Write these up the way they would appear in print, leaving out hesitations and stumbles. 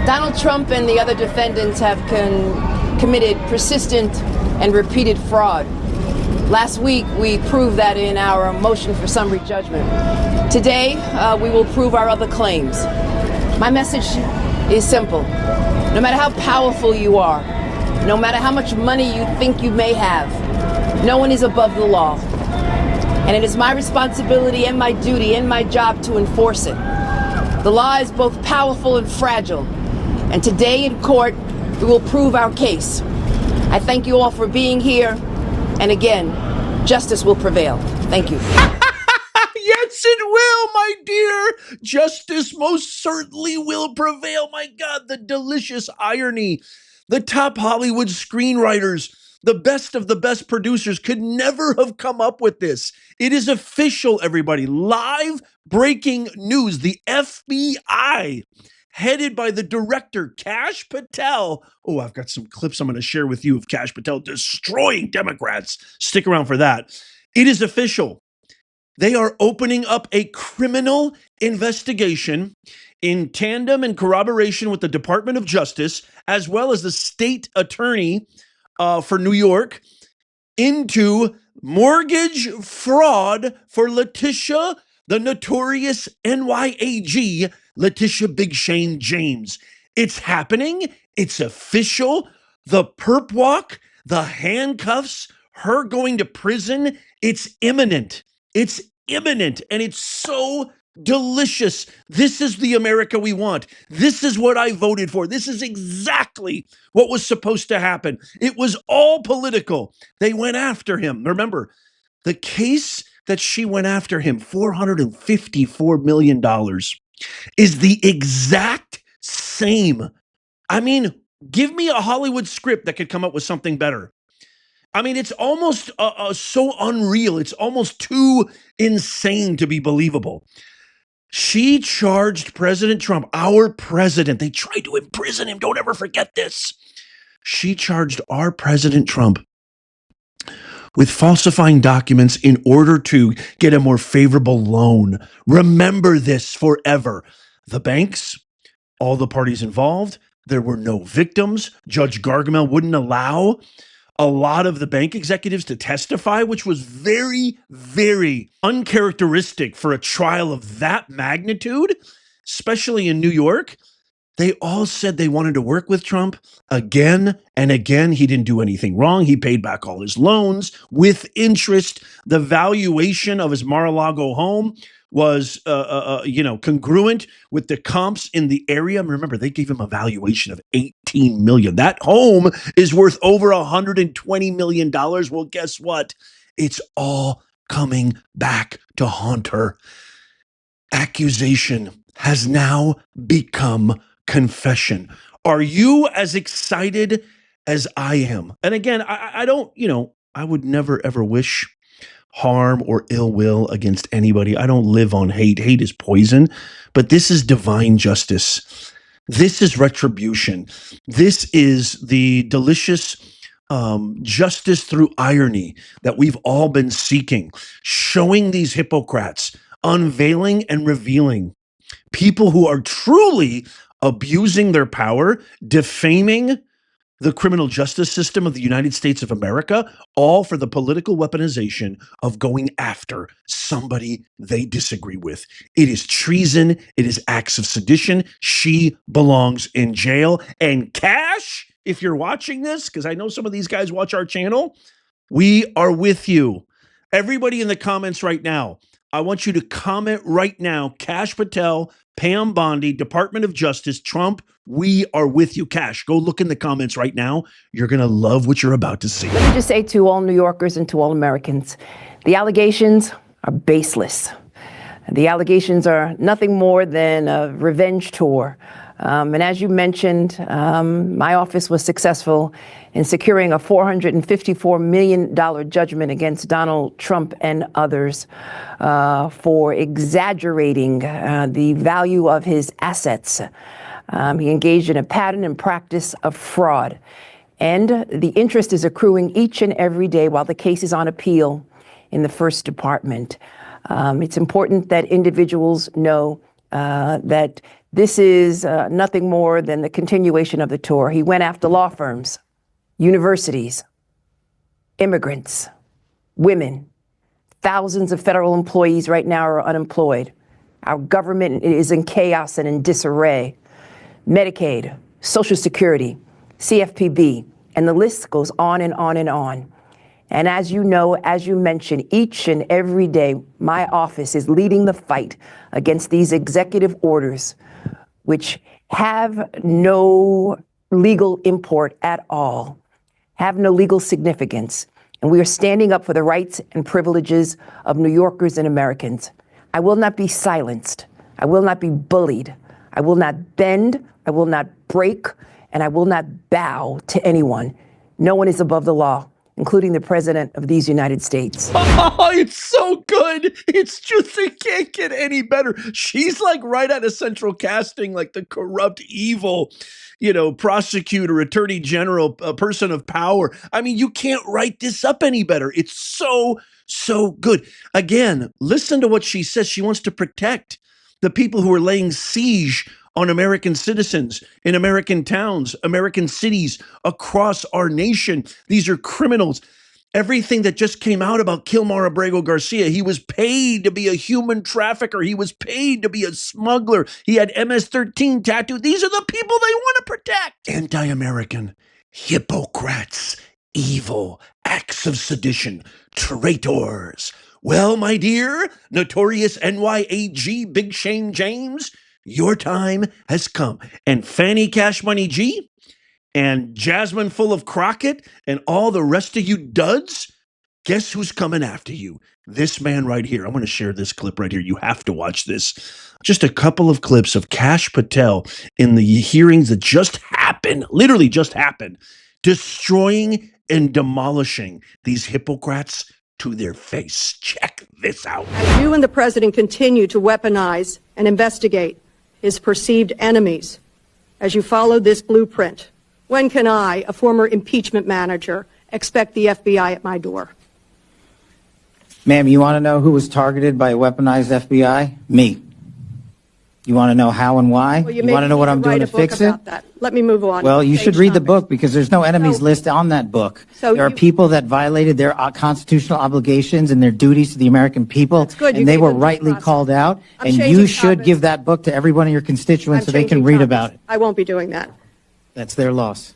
Donald Trump and the other defendants have committed persistent and repeated fraud. Last week, we proved that in our motion for summary judgment. Today, we will prove our other claims. My message is simple. No matter how powerful you are, no matter how much money you think you may have, no one is above the law. And it is my responsibility and my duty and my job to enforce it. The law is both powerful and fragile. And today in court, we will prove our case. I thank you all for being here. And again, justice will prevail. Thank you. Yes, it will, my dear. Justice most certainly will prevail. My God, the delicious irony. The top Hollywood screenwriters, the best of the best producers could never have come up with this. It is official, everybody. Live breaking news. The FBI, headed by the director, Kash Patel. Oh, I've got some clips I'm going to share with you of Kash Patel destroying Democrats. Stick around for that. It is official. They are opening up a criminal investigation in tandem and corroboration with the Department of Justice, as well as the state attorney for New York, into mortgage fraud for Letitia, the notorious NYAG, Letitia Big Shane James. It's happening. It's official. The perp walk, the handcuffs, her going to prison. It's imminent. It's imminent, and it's so delicious. This is the America we want. This is what I voted for. This is exactly what was supposed to happen. It was all political. They went after him. Remember, the case that she went after him, $454 million, is the exact same. I mean, give me a Hollywood script that could come up with something better. I mean, it's almost so unreal. It's almost too insane to be believable. She charged President Trump, our president. They tried to imprison him. Don't ever forget this. She charged our President Trump with falsifying documents in order to get a more favorable loan. Remember this forever. The banks, all the parties involved, there were no victims. Judge Gargamel wouldn't allow a lot of the bank executives to testify, which was very, very uncharacteristic for a trial of that magnitude, especially in New York. They all said they wanted to work with Trump again and again. He didn't do anything wrong. He paid back all his loans with interest. The valuation of his Mar-a-Lago home was, congruent with the comps in the area. Remember, they gave him a valuation of $18 million. That home is worth over $120 million. Well, guess what? It's all coming back to haunt her. Accusation has now become confession. Are you as excited as I am? And again, I don't, I would never, ever wish harm or ill will against anybody. I don't live on hate. Hate is poison, but this is divine justice. This is retribution. This is the delicious justice through irony that we've all been seeking, showing these hypocrites, unveiling and revealing people who are truly abusing their power, defaming the criminal justice system of the United States of America, all for the political weaponization of going after somebody they disagree with. It is treason. It is acts of sedition. She belongs in jail. And Kash, if you're watching this, because I know some of these guys watch our channel, we are with you. Everybody in the comments right now, I want you to comment right now, Kash Patel, Pam Bondi, Department of Justice, Trump, we are with you. Kash, go look in the comments right now. You're going to love what you're about to see. Let me just say to all New Yorkers and to all Americans, the allegations are baseless. The allegations are nothing more than a revenge tour. And as you mentioned, my office was successful in securing a $454 million judgment against Donald Trump and others for exaggerating the value of his assets. He engaged in a pattern and practice of fraud. And the interest is accruing each and every day while the case is on appeal in the First Department. It's important that individuals know that this is nothing more than the continuation of the tour. He went after law firms, universities, immigrants, women. Thousands of federal employees right now are unemployed. Our government is in chaos and in disarray. Medicaid, Social Security, CFPB, and the list goes on and on and on. And as you know, as you mentioned, each and every day, my office is leading the fight against these executive orders, which have no legal import at all, have no legal significance. And we are standing up for the rights and privileges of New Yorkers and Americans. I will not be silenced. I will not be bullied. I will not bend. I will not break. And I will not bow to anyone. No one is above the law, including the President of these United States. Oh, it's so good. It's just, it can't get any better. She's like right out of central casting, like the corrupt, evil, prosecutor, attorney general, a person of power. I mean, you can't write this up any better. It's so, so good. Again, listen to what she says. She wants to protect the people who are laying siege on American citizens in American towns, American cities across our nation. These are criminals. Everything that just came out about Kilmar Abrego Garcia, he was paid to be a human trafficker. He was paid to be a smuggler. He had MS-13 tattooed. These are the people they want to protect. Anti-American, hypocrites, evil, acts of sedition, traitors. Well, my dear, notorious NYAG Big Shame James, your time has come. And Fanny Cash Money G and Jasmine Full of Crockett and all the rest of you duds, guess who's coming after you? This man right here. I'm going to share this clip right here. You have to watch this. Just a couple of clips of Kash Patel in the hearings that just happened, literally just happened, destroying and demolishing these hypocrites to their face. Check this out. As you and the president continue to weaponize and investigate his perceived enemies, as you follow this blueprint, when can I, a former impeachment manager, expect the FBI at my door? Ma'am, you want to know who was targeted by a weaponized FBI? Me. You want to know how and why? Well, you want to know what I'm doing to fix it? That. Let me move on. Well, you should read the book because there's no enemies list on that book. There are people that violated their constitutional obligations and their duties to the American people, and they were rightly called out. And you should give that book to every one of your constituents so they can read about it. I won't be doing that. That's their loss.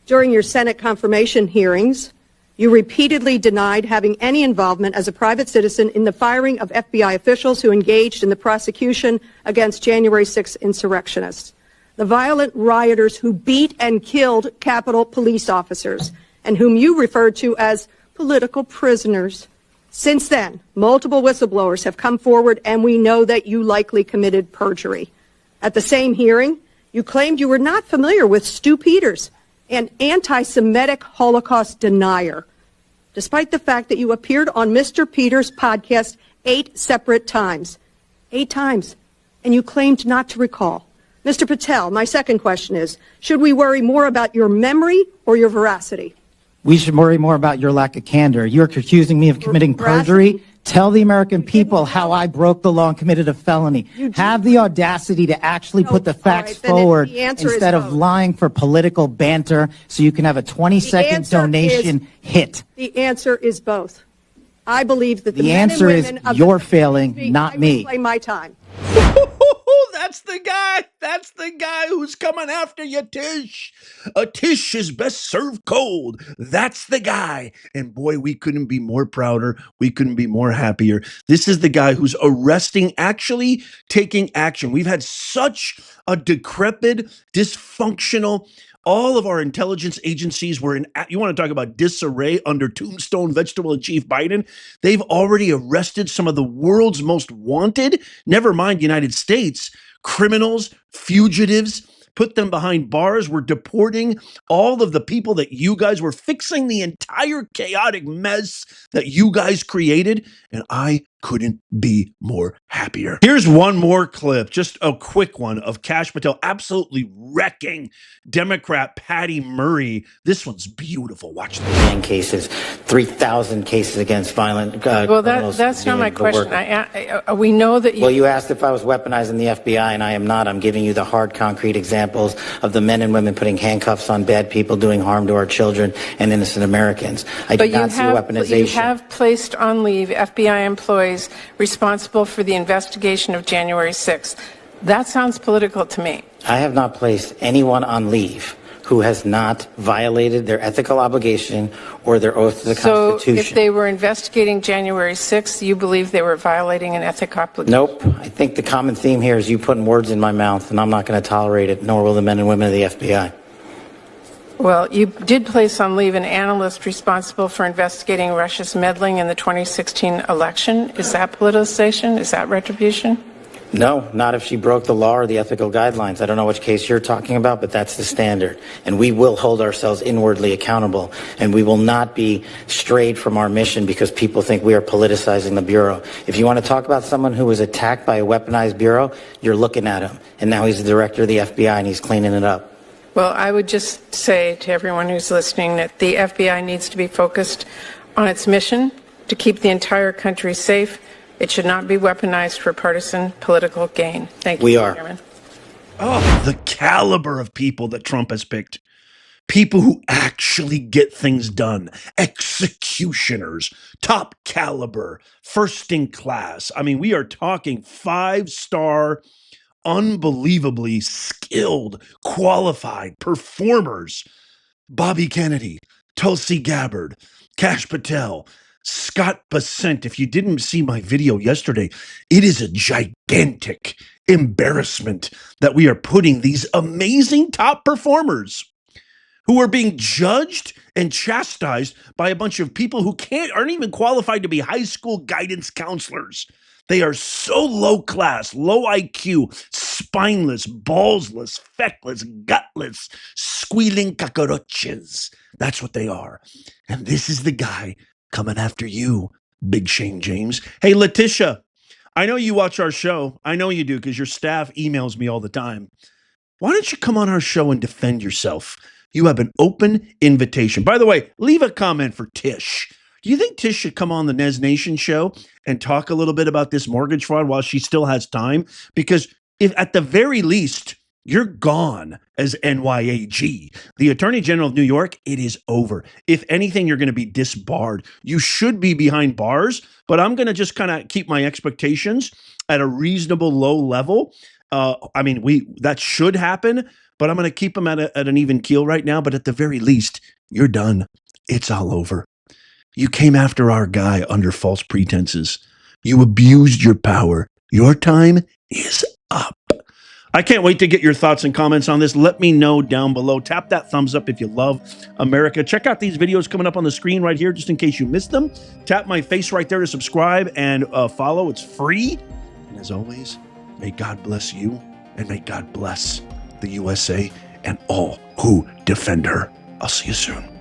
During your Senate confirmation hearings, you repeatedly denied having any involvement as a private citizen in the firing of FBI officials who engaged in the prosecution against January 6 insurrectionists, the violent rioters who beat and killed Capitol police officers, and whom you referred to as political prisoners. Since then, multiple whistleblowers have come forward, and we know that you likely committed perjury. At the same hearing, you claimed you were not familiar with Stu Peters, an anti-Semitic Holocaust denier, despite the fact that you appeared on Mr. Peters' podcast 8 separate times. 8 times. And you claimed not to recall. Mr. Patel, my second question is, should we worry more about your memory or your veracity? We should worry more about your lack of candor. You're accusing me of committing perjury. Tell the American people how I broke the law and committed a felony. Have the audacity to actually put the facts forward instead of lying for political banter so you can have a 20-second donation hit. The answer is both. I believe that the answer is you're failing, not me. Play my time. That's the guy. That's the guy who's coming after you, Tish. A Tish is best served cold. That's the guy. And boy, we couldn't be more prouder. We couldn't be more happier. This is the guy who's arresting, actually taking action. We've had such a decrepit, dysfunctional, all of our intelligence agencies were in, you want to talk about disarray under Tombstone Vegetable and Chief Biden? They've already arrested some of the world's most wanted, never mind United States, criminals, fugitives, put them behind bars. We're deporting all of the people that you guys were fixing the entire chaotic mess that you guys created. And I couldn't be more happier. Here's one more clip, just a quick one of Kash Patel absolutely wrecking Democrat Patty Murray. This one's beautiful. Watch this. Cases, 3,000 cases against violent. Well, that's not my question. We know that you. Well, you asked if I was weaponizing the FBI, and I am not. I'm giving you the hard, concrete examples of the men and women putting handcuffs on bad people, doing harm to our children and innocent Americans. I do not see weaponization. You have placed on leave FBI employees responsible for the investigation of January 6th. That sounds political to me. I have not placed anyone on leave who has not violated their ethical obligation or their oath to the Constitution. So if they were investigating January 6th, you believe they were violating an ethical obligation? Nope. I think the common theme here is you putting words in my mouth, and I'm not going to tolerate it, nor will the men and women of the FBI. Well, you did place on leave an analyst responsible for investigating Russia's meddling in the 2016 election. Is that politicization? Is that retribution? No, not if she broke the law or the ethical guidelines. I don't know which case you're talking about, but that's the standard. And we will hold ourselves inwardly accountable, and we will not be strayed from our mission because people think we are politicizing the Bureau. If you want to talk about someone who was attacked by a weaponized Bureau, you're looking at him. And now he's the director of the FBI, and he's cleaning it up. Well, I would just say to everyone who's listening that the FBI needs to be focused on its mission to keep the entire country safe. It should not be weaponized for partisan political gain. Thank you, We are. Chairman. Oh, the caliber of people that Trump has picked. People who actually get things done. Executioners, top caliber, first in class. I mean, we are talking 5-star, unbelievably skilled, qualified performers. Bobby Kennedy, Tulsi Gabbard, Kash Patel, Scott Bessent. If you didn't see my video yesterday, it is a gigantic embarrassment that we are putting these amazing top performers who are being judged and chastised by a bunch of people who aren't even qualified to be high school guidance counselors. They are so low class, low IQ, spineless, ballsless, feckless, gutless, squealing cockroaches. That's what they are. And this is the guy coming after you, Big Shane James. Hey, Letitia, I know you watch our show. I know you do because your staff emails me all the time. Why don't you come on our show and defend yourself? You have an open invitation. By the way, leave a comment for Tish. Do you think Tish should come on the Nez Nation show and talk a little bit about this mortgage fraud while she still has time? Because if at the very least, you're gone as NYAG. The Attorney General of New York, it is over. If anything, you're going to be disbarred. You should be behind bars, but I'm going to just kind of keep my expectations at a reasonable low level. That should happen, but I'm going to keep them at an even keel right now. But at the very least, you're done. It's all over. You came after our guy under false pretenses. You abused your power. Your time is up. I can't wait to get your thoughts and comments on this. Let me know down below. Tap that thumbs up if you love America. Check out these videos coming up on the screen right here, just in case you missed them. Tap my face right there to subscribe and follow. It's free. And as always, may God bless you and may God bless the USA and all who defend her. I'll see you soon.